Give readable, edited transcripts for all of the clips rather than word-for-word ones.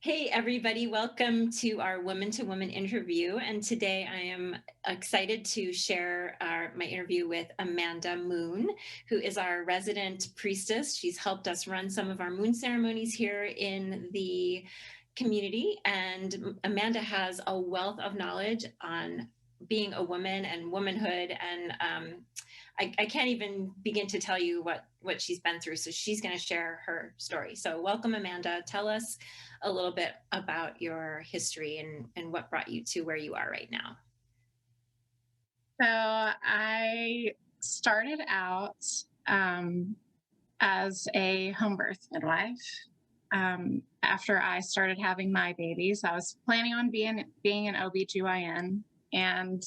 Hey, everybody, welcome to our Woman to Woman interview. And today I am excited to share my interview with Amanda Moon, who is our resident priestess. She's helped us run some of our moon ceremonies here in the community. And Amanda has a wealth of knowledge on being a woman and womanhood. And I can't even begin to tell you what she's been through. So she's going to share her story. So welcome, Amanda. Tell us a little bit about your history and what brought you to where you are right now. So I started out as a home birth midwife. After I started having my babies, I was planning on being an OBGYN, and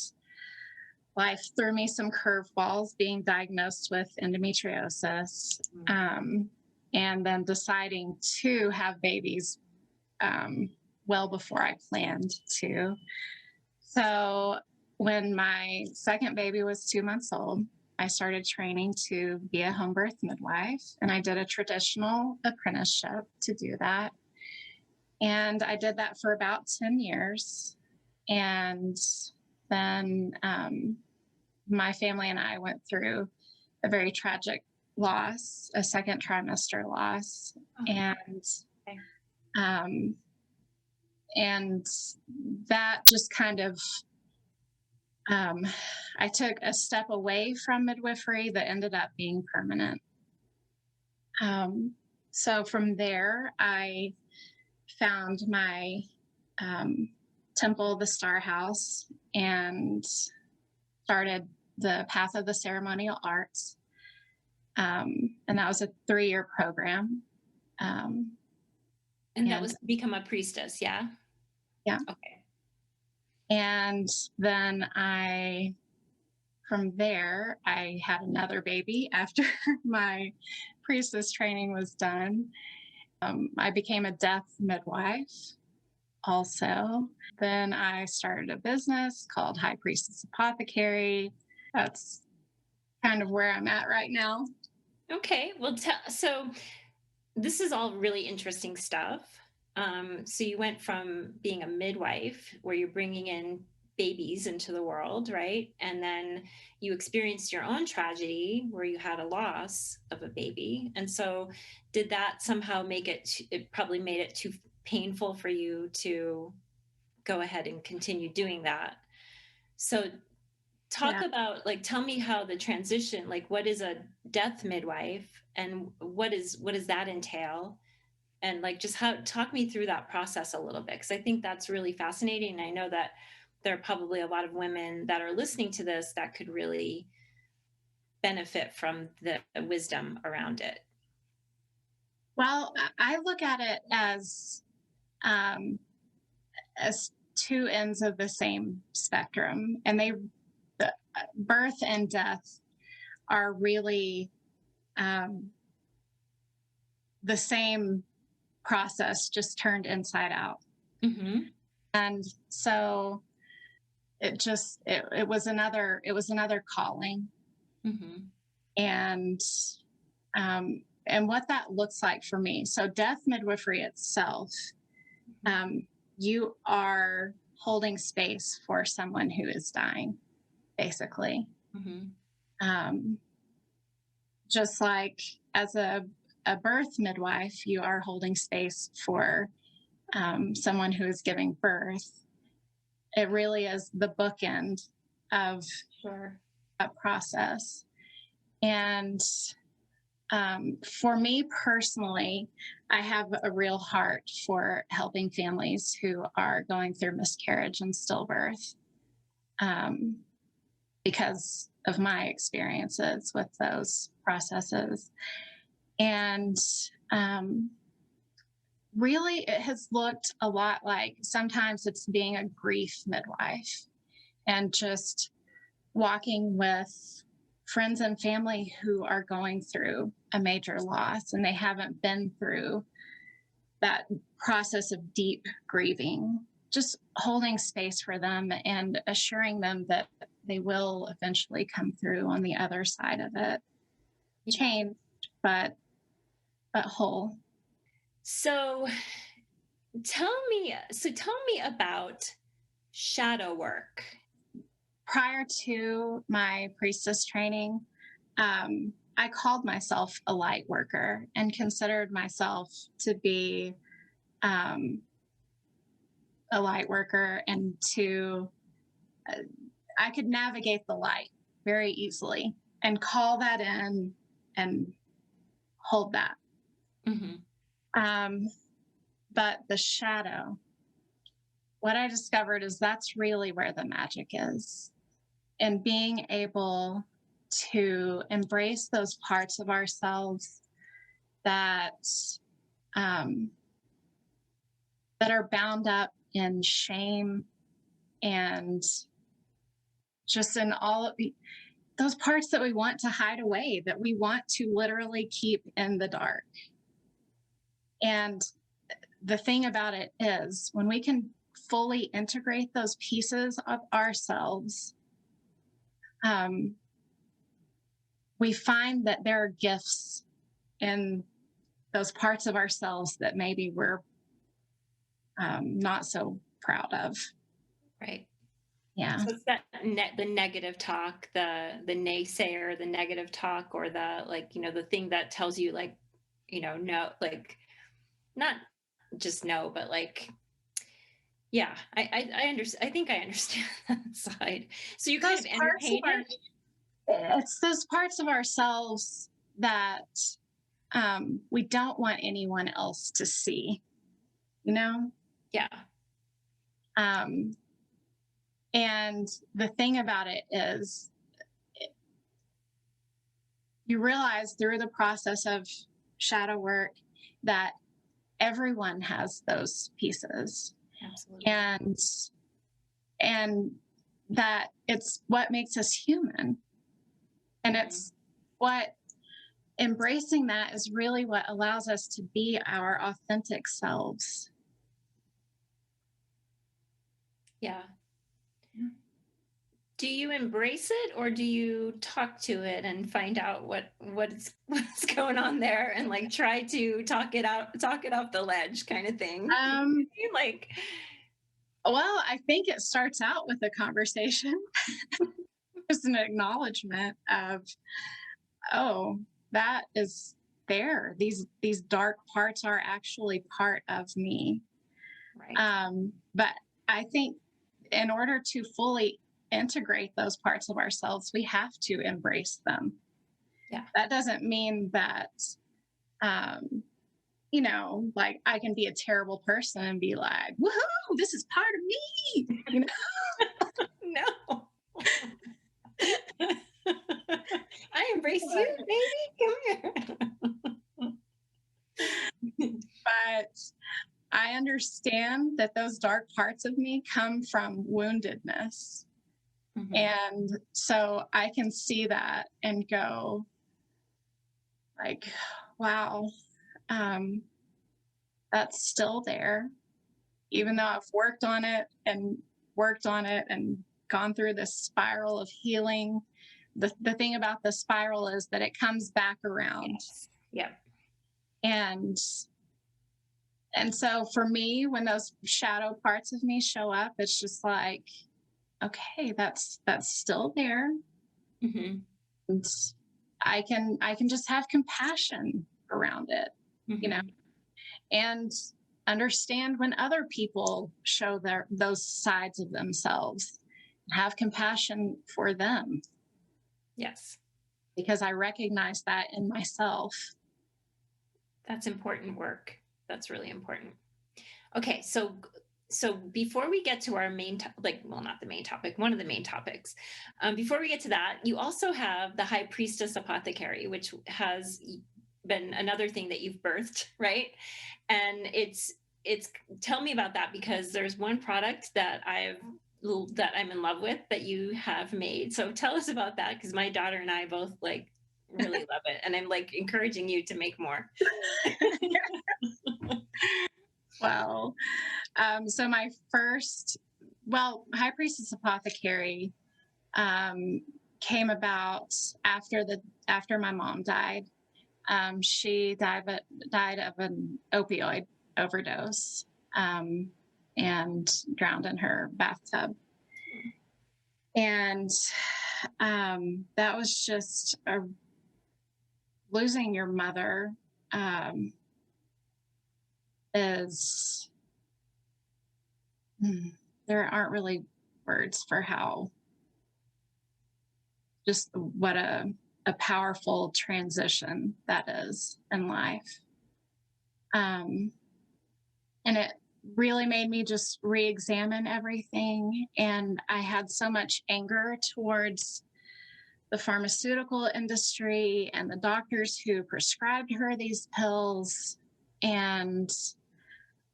life threw me some curveballs, being diagnosed with endometriosis, and then deciding to have babies well before I planned to. So when my second baby was 2 months old, I started training to be a home birth midwife, and I did a traditional apprenticeship to do that. And I did that for about 10 years. And then my family and I went through a very tragic loss, a second trimester loss. Oh, And okay. and that just kind of I took a step away from midwifery that ended up being permanent. So from there, I found my temple, the Star House, and started the Path of the Ceremonial Arts. And that was a 3-year program. And that was to become a priestess, yeah? Yeah. Okay. And then from there, I had another baby after my priestess training was done. I became a death midwife also. Then I started a business called High Priestess Apothecary. That's kind of where I'm at right now. Okay. Well, so this is all really interesting stuff. So you went from being a midwife, where you're bringing in babies into the world, right? And then you experienced your own tragedy where you had a loss of a baby. And so did that somehow it probably made it too painful for you to go ahead and continue doing that? So talk Yeah. about, like, tell me how the transition, like, what is a death midwife and what does that entail? And, like, just how talk me through that process a little bit, because I think that's really fascinating. I know that there are probably a lot of women that are listening to this that could really benefit from the wisdom around it. Well, I look at it um, as two ends of the same spectrum, and birth and death are really um, the same process, just turned inside out. Mm-hmm. And so it was another calling. Mm-hmm. And what that looks like for me. So death midwifery itself, you are holding space for someone who is dying, basically. Mm-hmm. Um, just like as a birth midwife, you are holding space for someone who is giving birth. It really is the bookend of Sure. that process. And for me personally, I have a real heart for helping families who are going through miscarriage and stillbirth, um, because of my experiences with those processes. And um, really, it has looked a lot like sometimes it's being a grief midwife and just walking with friends and family who are going through a major loss and they haven't been through that process of deep grieving, just holding space for them and assuring them that they will eventually come through on the other side of it, changed, but whole. So tell me about shadow work. Prior to my priestess training, I called myself a light worker and considered myself to be um, a light worker, and uh, I could navigate the light very easily and call that in and hold that. Hmm. Um, but the shadow, what I discovered is that's really where the magic is. And being able to embrace those parts of ourselves that um, that are bound up in shame and just in all of those parts that we want to hide away, that we want to literally keep in the dark. And the thing about it is, when we can fully integrate those pieces of ourselves, um, we find that there are gifts in those parts of ourselves that maybe we're not so proud of. Right. Yeah. So it's the negative talk, the naysayer, the negative talk, or the, like, the thing that tells you, like, no, like, not just no, but like, yeah, I understand. I think I understand that side. So you kind Those of parts of entertain it. it's those parts of ourselves that we don't want anyone else to see, you know? Yeah. Um, and the thing about it is, you realize through the process of shadow work that everyone has those pieces, Absolutely. and and that it's what makes us human, and Hmm. it's what embracing that is really what allows us to be our authentic selves. Yeah. Do you embrace it, or do you talk to it and find out what's what's going on there, and like try to talk it off the ledge kind of thing? You know Um, what I mean? Like, well, I think it starts out with a conversation, just an acknowledgement of, oh, that is there. These dark parts are actually part of me. right. But I think in order to fully integrate those parts of ourselves, we have to embrace them. Yeah. That doesn't mean that, um, like I can be a terrible person and be like, woohoo, this is part of me. No. I embrace you, baby. Come here. But I understand that those dark parts of me come from woundedness. Hmm. And so I can see that and go, like, wow, um, that's still there. Even though I've worked on it and gone through this spiral of healing, the thing about the spiral is that it comes back around. Yes. Yep. And and so for me, when those shadow parts of me show up, it's just like, okay, that's still there. Hmm. And I can just have compassion around it, you know, Hmm. and understand when other people show those sides of themselves, have compassion for them, Yes. because I recognize that in myself. That's important work. That's really important. Okay, so before we get to our like, well, not the main topic, one of the main topics, before we get to that, you also have the High Priestess Apothecary, which has been another thing that you've birthed, right? And it's tell me about that, because there's one product that I'm in love with that you have made. So tell us about that, because my daughter and I both like really love it, and I'm like encouraging you to make more. Well, so my first, well, High Priestess Apothecary um, came about after my mom died. She died of an opioid overdose. and drowned in her bathtub. And that was just losing your mother is, there aren't really words for how, just what a powerful transition that is in life. And it really made me just re-examine everything. And I had so much anger towards the pharmaceutical industry and the doctors who prescribed her these pills. And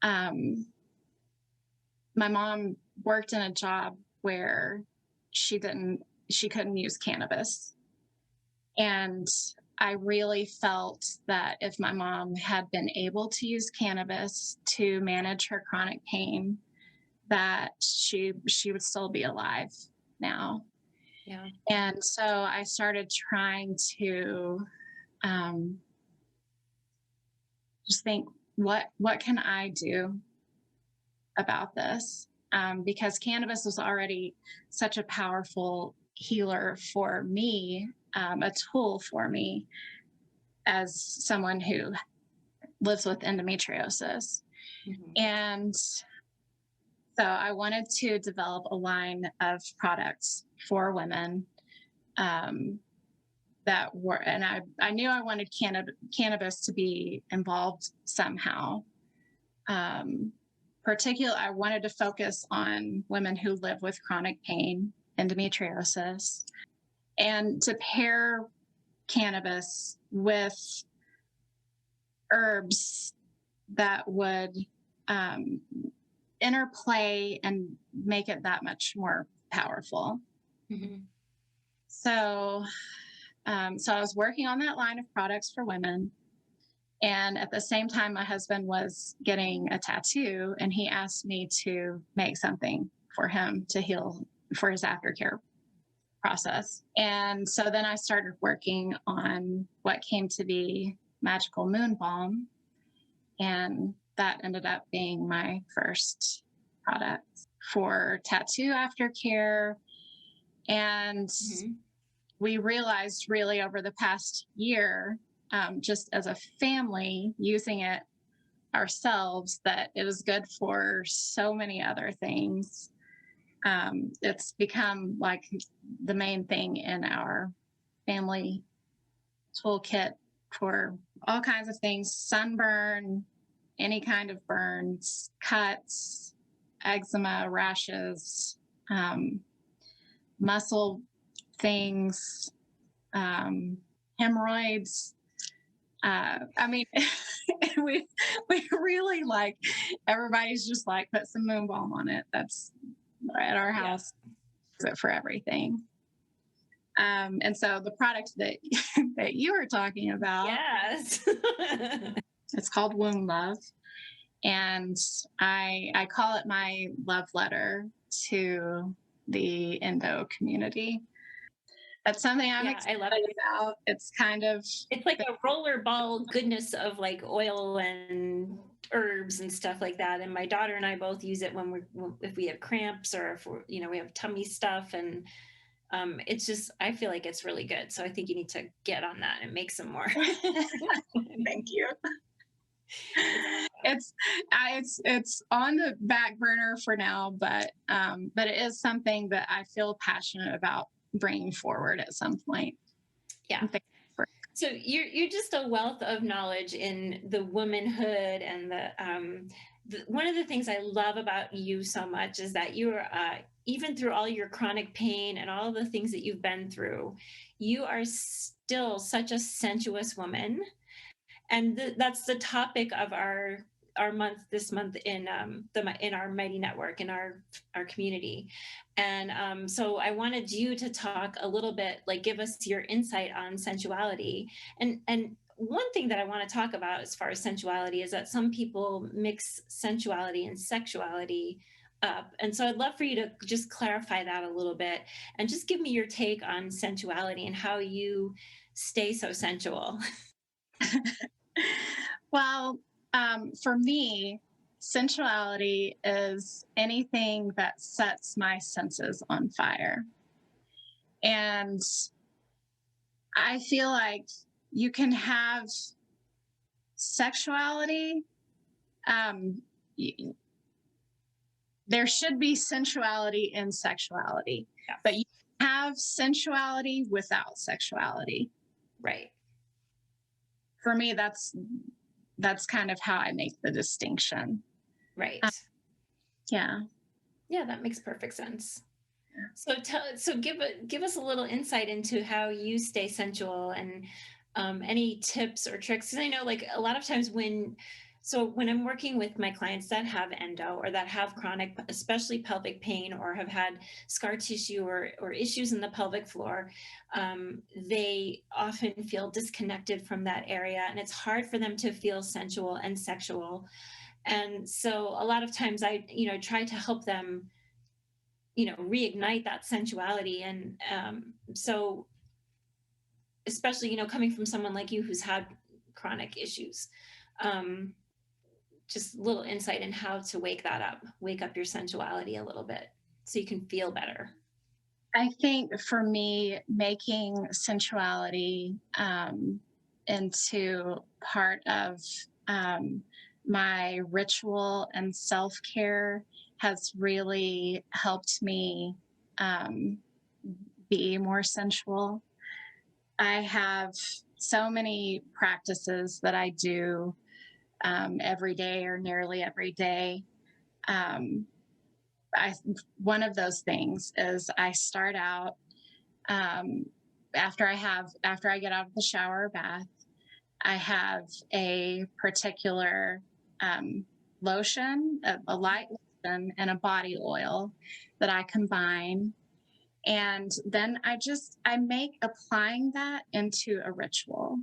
my mom worked in a job where she couldn't use cannabis. And I really felt that if my mom had been able to use cannabis to manage her chronic pain, that she would still be alive now. Yeah. And so I started trying to just think, what can I do about this? Because cannabis was already such a powerful healer for me, a tool for me as someone who lives with endometriosis. Mm-hmm. And so I wanted to develop a line of products for women that were, and I knew I wanted cannabis to be involved somehow. Particularly, I wanted to focus on women who live with chronic pain, endometriosis, and to pair cannabis with herbs that would interplay and make it that much more powerful. Mm-hmm. So I was working on that line of products for women. And at the same time, my husband was getting a tattoo, and he asked me to make something for him to heal for his aftercare process. And so then I started working on what came to be Magical Moon Balm. And that ended up being my first product for tattoo aftercare. And we realized really over the past year, just as a family using it ourselves, that it was good for so many other things. It's become like the main thing in our family toolkit for all kinds of things: sunburn, any kind of burns, cuts, eczema, rashes, muscle things, hemorrhoids. I mean, we really like, everybody's just like, put some moon balm on it. That's at our house. Yeah. For everything. And so the product that you were talking about, yes, it's called Womb Love, and I call it my love letter to the endo community. That's something I'm excited about. It's kind of, it's like a rollerball goodness of like oil and herbs and stuff like that. And my daughter and I both use it if we have cramps, or if we're, we have tummy stuff, and it's just, I feel like it's really good. So I think you need to get on that and make some more. Thank you. It's on the back burner for now, but it is something that I feel passionate about bringing forward at some point. Yeah. So you're just a wealth of knowledge in the womanhood, and one of the things I love about you so much is that you're even through all your chronic pain and all the things that you've been through, you are still such a sensuous woman. And that's the topic of our month this month in our Mighty Network, in our community. And so I wanted you to talk a little bit, like give us your insight on sensuality. And one thing that I want to talk about as far as sensuality is that some people mix sensuality and sexuality up. And so I'd love for you to just clarify that a little bit and just give me your take on sensuality and how you stay so sensual. Well, for me, sensuality is anything that sets my senses on fire. And I feel like you can have sexuality. Um, there should be sensuality in sexuality, Yes. but you have sensuality without sexuality. Right. For me, that's kind of how I make the distinction. Right. Yeah. Yeah, that makes perfect sense. So give us a little insight into how you stay sensual and any tips or tricks. 'Cause I know like a lot of times when I'm working with my clients that have endo or that have chronic, especially pelvic pain, or have had scar tissue or issues in the pelvic floor, they often feel disconnected from that area, and it's hard for them to feel sensual and sexual. And so a lot of times I, try to help them, reignite that sensuality. And so especially, coming from someone like you who's had chronic issues, um, just a little insight in how to wake up your sensuality a little bit so you can feel better. I think for me, making sensuality into part of my ritual and self care has really helped me um, be more sensual. I have so many practices that I do every day or nearly every day. Um, I One of those things is I start out um, after I get out of the shower or bath. I have a particular lotion, a light lotion, and a body oil that I combine. And then I make applying that into a ritual.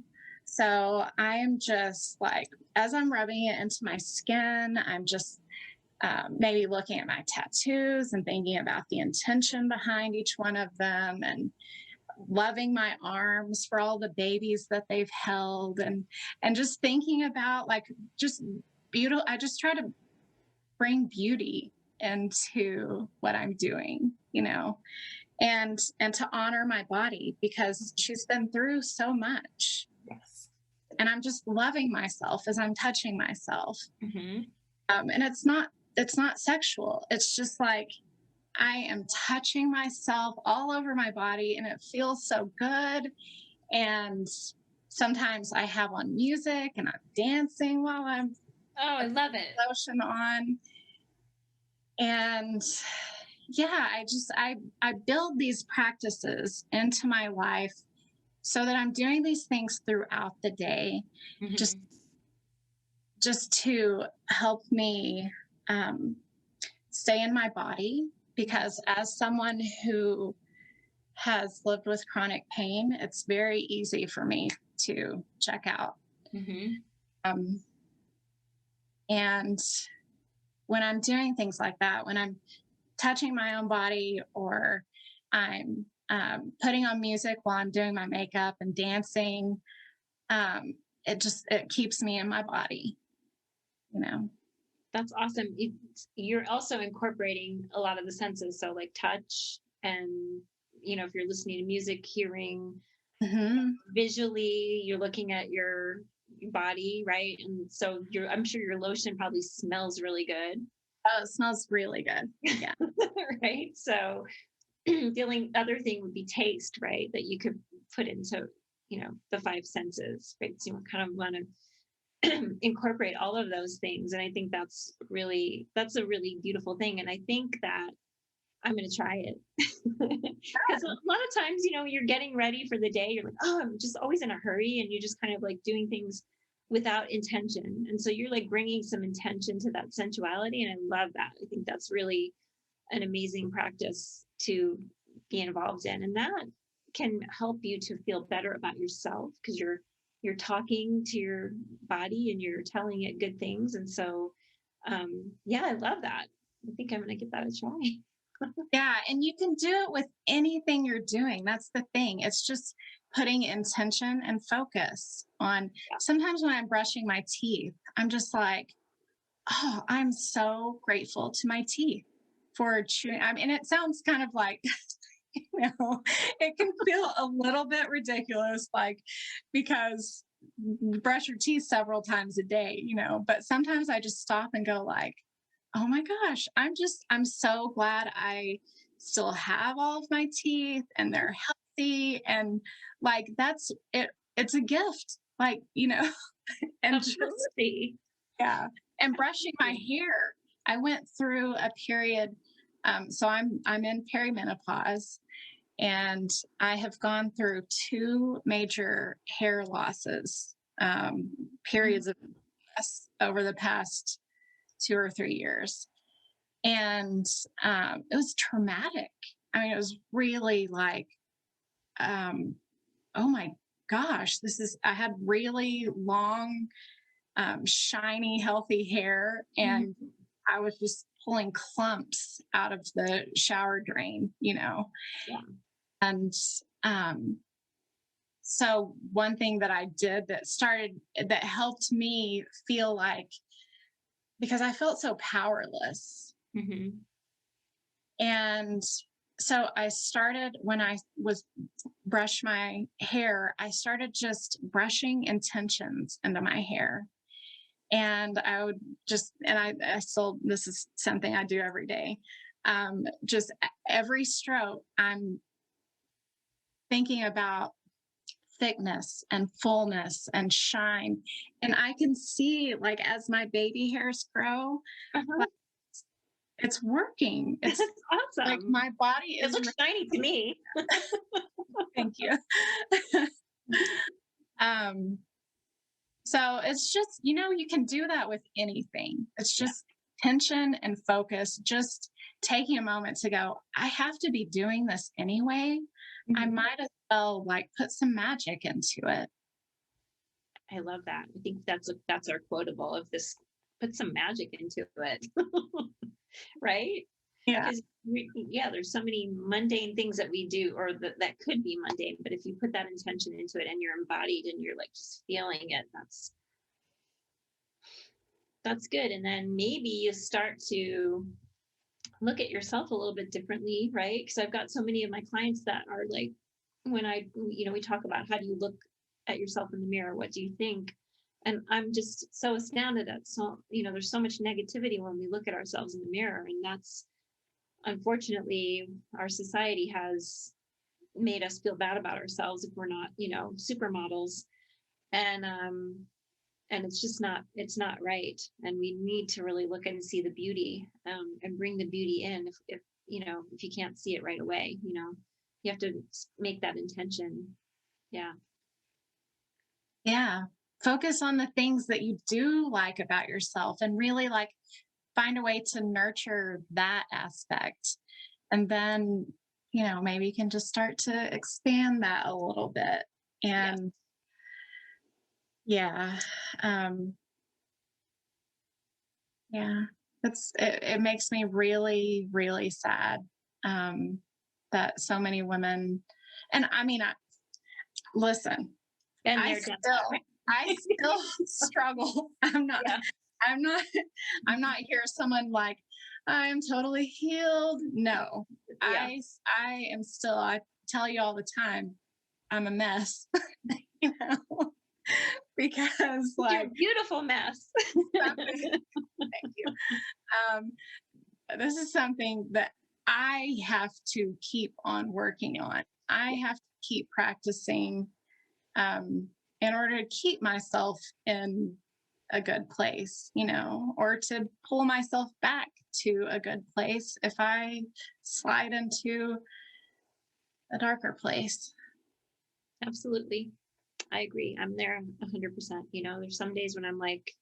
So I am just like, as I'm rubbing it into my skin, I'm just maybe looking at my tattoos and thinking about the intention behind each one of them, and loving my arms for all the babies that they've held, and just thinking about like just beautiful. I just try to bring beauty into what I'm doing, and to honor my body because she's been through so much. Yes. And I'm just loving myself as I'm touching myself. Mm-hmm. And it's not sexual. It's just like I am touching myself all over my body and it feels so good. And sometimes I have on music and I'm dancing while I'm Oh, I love it. lotion on. And yeah, I build these practices into my life so that I'm doing these things throughout the day, Mm-hmm. just to help me stay in my body. Because as someone who has lived with chronic pain, it's very easy for me to check out. Mm-hmm. And when I'm doing things like that, when I'm touching my own body, or I'm putting on music while I'm doing my makeup and dancing, it keeps me in my body, That's awesome. You're also incorporating a lot of the senses. So like touch and, if you're listening to music, hearing, Mm-hmm. visually, you're looking at your body, right? And so I'm sure your lotion probably smells really good. Oh, it smells really good. Yeah. Right. So the only other thing would be taste, right? That you could put into, the five senses, right? So you kind of want to incorporate all of those things. And I think that's a really beautiful thing. And I think that I'm going to try it because a lot of times, you're getting ready for the day. You're like, oh, I'm just always in a hurry. And you're just kind of like doing things without intention. And so you're like bringing some intention to that sensuality. And I love that. I think that's really an amazing practice to be involved in. And that can help you to feel better about yourself because you're talking to your body and you're telling it good things. And so, yeah, I love that. I think I'm going to give that a try. Yeah. And you can do it with anything you're doing. That's the thing. It's just putting intention and focus on. Yeah. Sometimes when I'm brushing my teeth, I'm just like, oh, I'm so grateful to my teeth for chewing. I mean, it sounds kind of like, it can feel a little bit ridiculous, like, because you brush your teeth several times a day, but sometimes I just stop and go like, oh my gosh, I'm so glad I still have all of my teeth and they're healthy. And like, that's it. It's a gift, like, and just, Absolutely. yeah. And brushing my hair. I went through a period. So I'm in perimenopause, and I have gone through two major hair losses, periods of loss over the past 2 or 3 years. And it was traumatic. I mean, it was really like, oh my gosh, I had really long, shiny, healthy hair. And I was just pulling clumps out of the shower drain, Yeah. And so one thing that I did that helped me feel like, because I felt so powerless. Mm-hmm. And so I started, when I was brush my hair, I started just brushing intentions into my hair. And I would just, and I still, this is something I do every day. Just every stroke, I'm thinking about thickness and fullness and shine. And I can see, like, as my baby hairs grow, Uh-huh. like, it's working. It's That's awesome. like my body It is. looks shiny to me. Thank you. um, so it's just, you can do that with anything. It's just tension and focus, just taking a moment to go, I have to be doing this anyway. I might as well like put some magic into it. I love that. I think that's our quotable of this. Put some magic into it, right? Yeah. Because there's so many mundane things that we do, or that could be mundane. But if you put that intention into it and you're embodied and you're like just feeling it, that's good. And then maybe you start to look at yourself a little bit differently, right? Because I've got so many of my clients that are like, when we talk about how do you look at yourself in the mirror, what do you think? And I'm just so astounded at there's so much negativity when we look at ourselves in the mirror. And that's, unfortunately, our society has made us feel bad about ourselves if we're not, supermodels. And it's not right. And we need to really look and see the beauty, and bring the beauty in. If you can't see it right away, you have to make that intention. Yeah. Yeah. Focus on the things that you do like about yourself and really like find a way to nurture that aspect. And then, maybe you can just start to expand that a little bit. And yeah. Yeah, it makes me really, really sad, that so many women, and I mean, listen, And I they're still, done. I still struggle. I'm not, Yeah. I'm not, I'm not here. Someone like, I'm totally healed. No, Yeah. I am still. I tell you all the time, I'm a mess. you know, because You're a like, beautiful mess. thank you. Um, this is something that I have to keep on working on. I have to keep practicing, in order to keep myself in a good place, or to pull myself back to a good place if I slide into a darker place. Absolutely. I agree. I'm there 100%. There's some days when I'm like,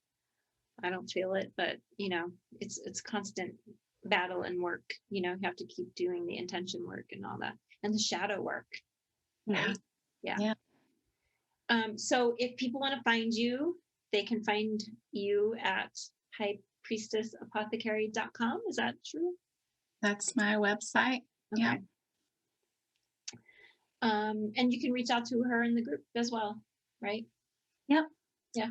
I don't feel it, but it's constant battle and work. You have to keep doing the intention work and all that, and the shadow work, right? Yeah. Yeah. So if people want to find you, they can find you at highpriestessapothecary.com. Is that true? That's my website. Okay. Yeah. And you can reach out to her in the group as well, right? Yep. Yeah.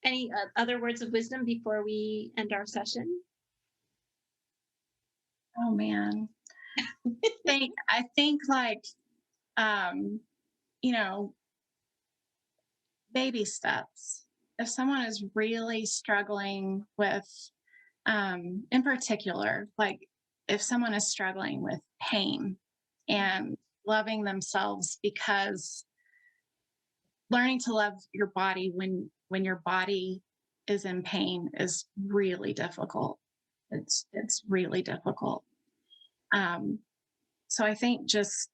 Any other words of wisdom before we end our session? Oh man. I think like um, you know, baby steps. If someone is really struggling with in particular, like if someone is struggling with pain and loving themselves, because learning to love your body when your body is in pain is really difficult. It's really difficult. Um, so I think just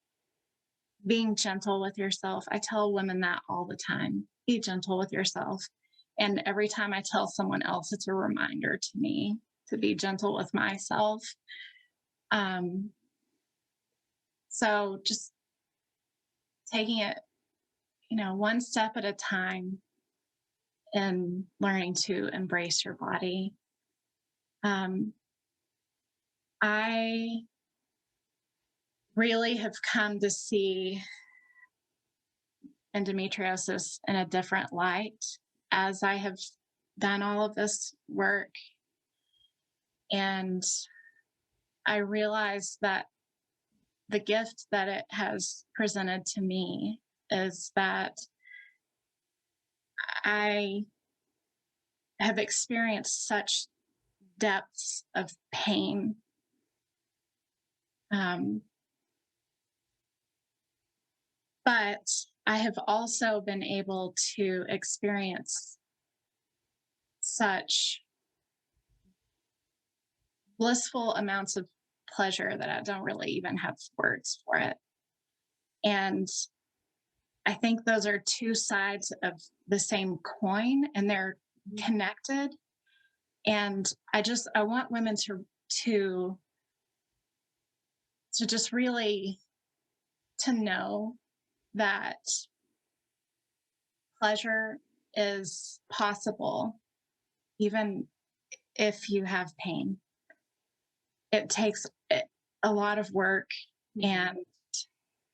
being gentle with yourself. I tell women that all the time. Be gentle with yourself. And every time I tell someone else, it's a reminder to me to be gentle with myself. Um, so just taking it, one step at a time and learning to embrace your body. Um, I really have come to see endometriosis in a different light as I have done all of this work. And I realized that the gift that it has presented to me is that I have experienced such depths of pain. Um, but I have also been able to experience such blissful amounts of pleasure that I don't really even have words for it. And I think those are two sides of the same coin and they're connected. And I want women to to just really to know that pleasure is possible even if you have pain. It takes a lot of work, and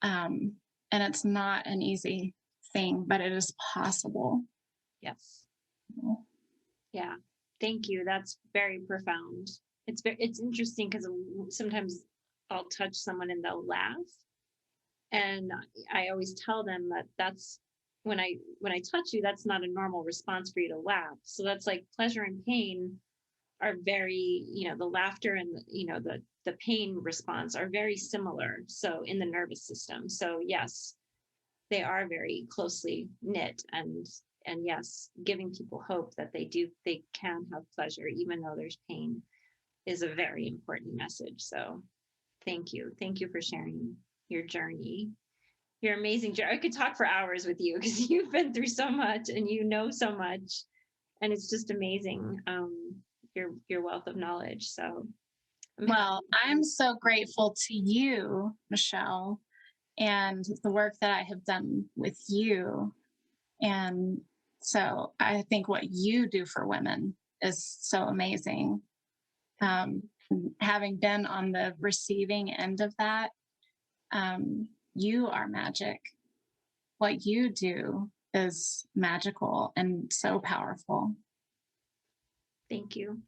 um and it's not an easy thing, but it is possible. Yes. Yeah. Thank you. That's very profound. It's interesting because sometimes I'll touch someone and they'll laugh, and I always tell them that that's when I touch you, that's not a normal response for you to laugh. So that's like pleasure and pain are very, the laughter and the pain response are very similar. So in the nervous system. So yes, they are very closely knit, and yes, giving people hope that they can have pleasure even though there's pain is a very important message. So thank you for sharing your journey, your amazing journey. I could talk for hours with you because you've been through so much and you know so much, and it's just amazing, your wealth of knowledge. So Well, I'm so grateful to you, Michelle, and the work that I have done with you. And so I think what you do for women is so amazing. Um, Having been on the receiving end of that, you are magic. What you do is magical and so powerful. thank you.